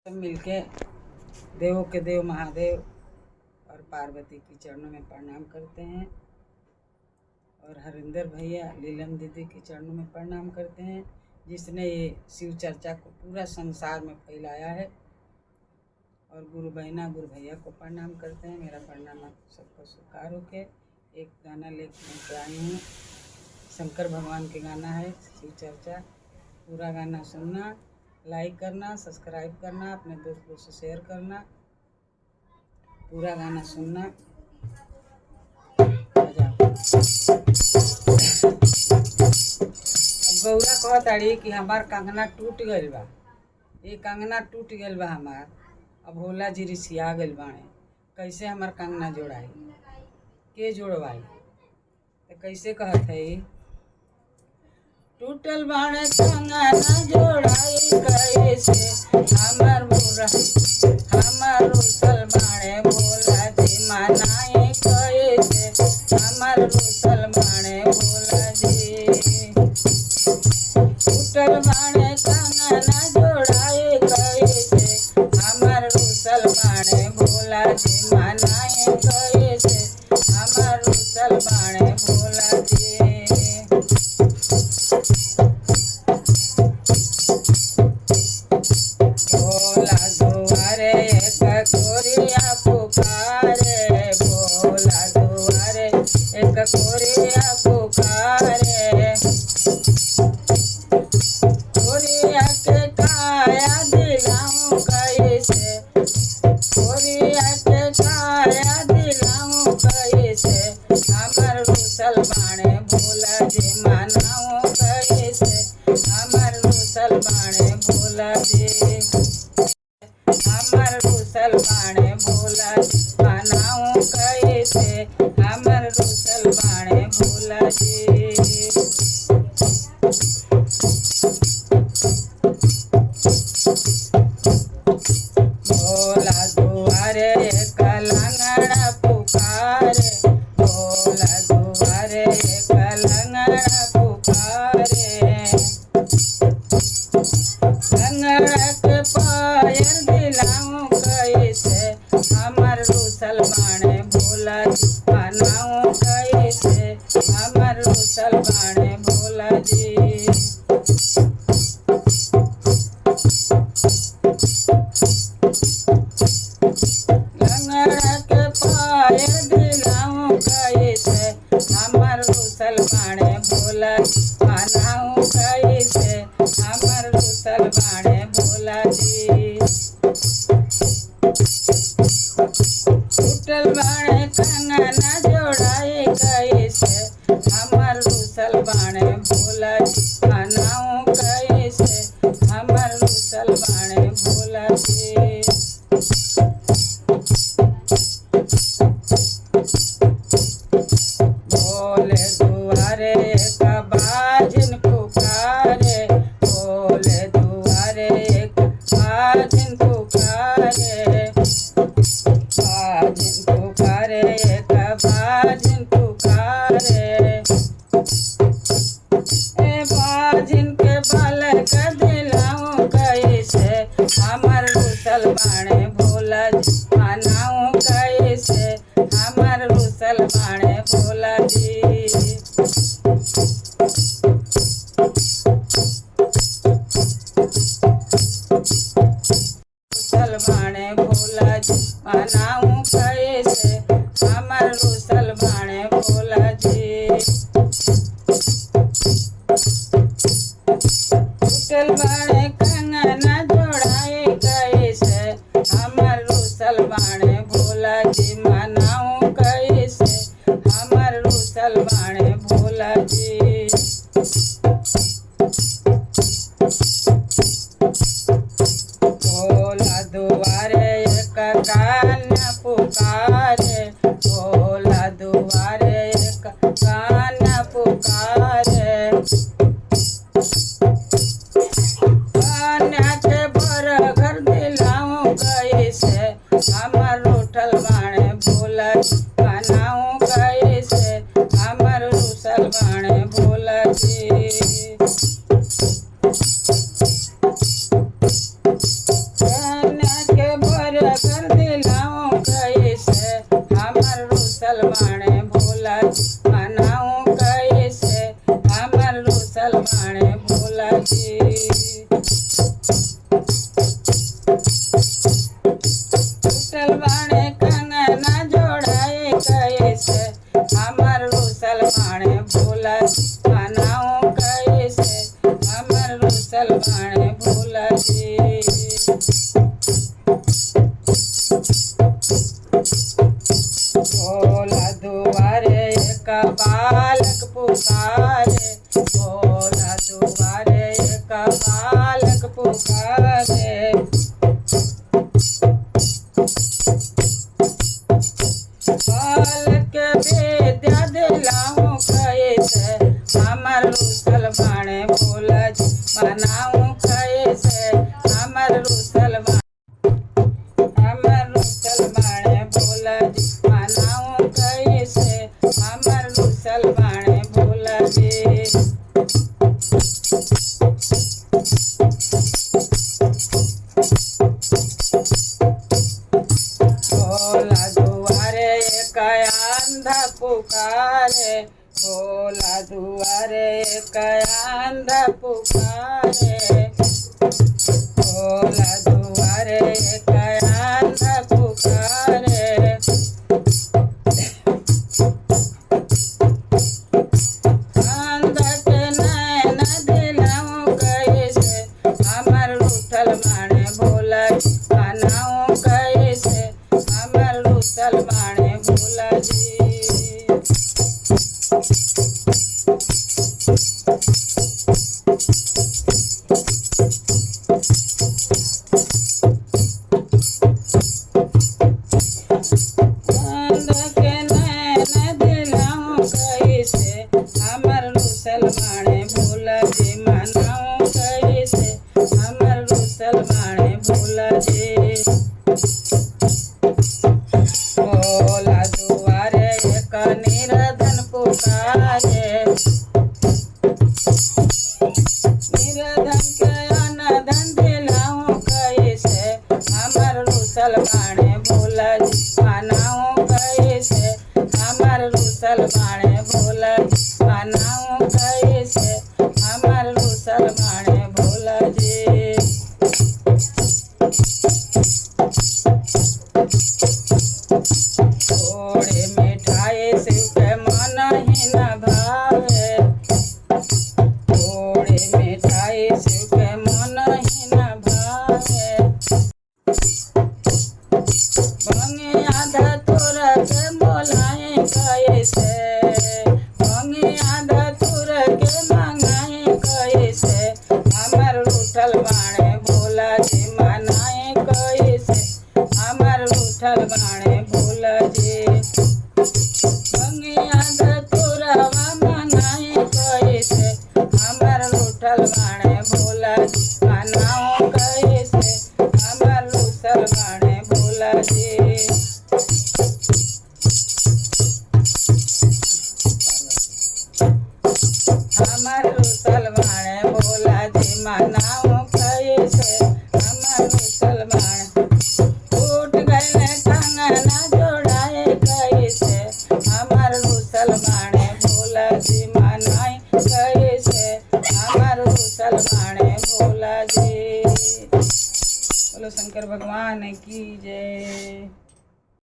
सब मिलके देवों के देव महादेव और पार्वती की चरणों में प्रणाम करते हैं और हरिंदर भैया लीलम दीदी के चरणों में प्रणाम करते हैं, जिसने ये शिव चर्चा को पूरा संसार में फैलाया है। और गुरु बहना गुरु भैया को प्रणाम करते हैं। मेरा प्रणाम आप सबको स्वीकार हो के एक गाना लेके आई हूँ। शंकर भगवान के गाना है शिव चर्चा। पूरा गाना सुनना, लाइक करना, सब्सक्राइब करना, अपने दोस्तों से शेयर करना, पूरा गाना सुनना। गौरा कहताड़ी कि हमार कंगना टूट गइल बा, ये कंगना टूट गइल बा हमार। अब भोला जी रिसिया गइल बाणे, कैसे हमार कंगना जोड़ाई, के जोड़वाई? तो कैसे कहत है, टूटल बाणे कंगना जोड़ाई कैसे हमार भोला, हमार रुसल बाणे भोला जी मनाई कैसे हमार रुसल बाणे भोला जी। टूटल बाणे कंगना जोड़ाई कैसे हमार रुसल बाणे भोला जी मनाई कैसे हमार रुसल बाणे भोला जी। भोला दुआरे एक कोरिया पुकारे, भोला दुआरे एक कोरिया पुकारे। कोरिया के काया दिलाऊं कैसे, कोरिया के काया दिलाऊं कैसे हमार रुसल बाणे भोला जी मनाऊं कैसे हमार रुसल बाणे भोला जी। हमार रुसल बाणे भोला जी मनाऊं कैसे हमार रुसल बाणे भोला जी। भोला दुआरे एक लंगड़ा पुकारे, भोला दुआरे एक लंगड़ा पुकारे। लंगड़ा के पायर दिलाऊं कैसे हमार रुसल बाणे भोला जी मनाऊं कैसे हमार रुसल बाणे भोला जी। लंगड़ा के पायर दिलाऊं कैसे हमार रुसल बाणे भोला जी मनाऊं कैसे हमार रुसल बाणे भोला जी। टूटल बाणे कंगना जोड़ाई कैसे हमार रुसल बाणे भोला जी मनाऊं कैसे हमार रुसल बाणे भोला जी। भोले दुआरे एक बाजिन पुकारे, भोले दुआरे एक बाजिन पुकारे। बाजिन पुकारे एक बाजिन पुकारे। ए बाजिन के बालक दिलाऊं कैसे हमार रुसल बाणे भोला जी मनाऊं कैसे हमार रुसल बाणे भोला जी। रुसल बाणे भोला जी मनाऊं कैसे हमार रुसल बाणे भोला जी। टूटल बाणे कंगना जोड़ाई कैसे हमार रुसल बाणे भोला जी मनाऊं कैसे हमार रुसल बाणे भोला जी। भोला दुआरे एक कन्या पुकारे, भोला दुआरे पुकारे, भोला दुआरे एक अंधा पुकारे, भोला दुआरे एक अंधा पुकारे। अंधा के नैन दिलाऊं कैसे, हमर रूठल बाणे भोला जी, मनाऊं कैसे, हमर रूठल बाणे भोला जी। अंधा के नैन दिलाऊं कैसे, हमर रूठल बाणे भोला जी, मनाऊं कैसे, हमर रूठल बाणे भोला जी। भोला दुआरे एक निर्धन पुकारे, निर्धन के अनधन दिलाऊं कैसे, हमर रूठल बाणे भोला जी, मनाऊं कैसे, हमर रूठल बाणे भोला जी, मनाऊं कैसे, हमर रूठल बाणे भोला जी। थोड़े मिठाई शिव के मन ही न भावे, थोड़े मिठाई शिव के मन ही न भावे। भंगिया धतूर के मोलाए कैसे, भंगिया धतूर के मंगाए कैसे, हमर रूठल बाणे भोला जी, मनाए कैसे, हमर रूठल बाणे भोला जी। भंगिया धतूरवा मंगाए कैसे, हमर रूठल बाणे भोला जी, मनाऊं कैसे, हमर रूठल बाणे भोला जी। हमर रूठल बाणे भोला जी, मनाऊं कैसे, हमर रूठल बाणे। टूट गए कंगना जोड़ाए कैसे, हमर रूठल बाणे भोला जी, मनाई कैसे, हमर रूठल बाणे भोला जी। बोलो शंकर भगवान की जय।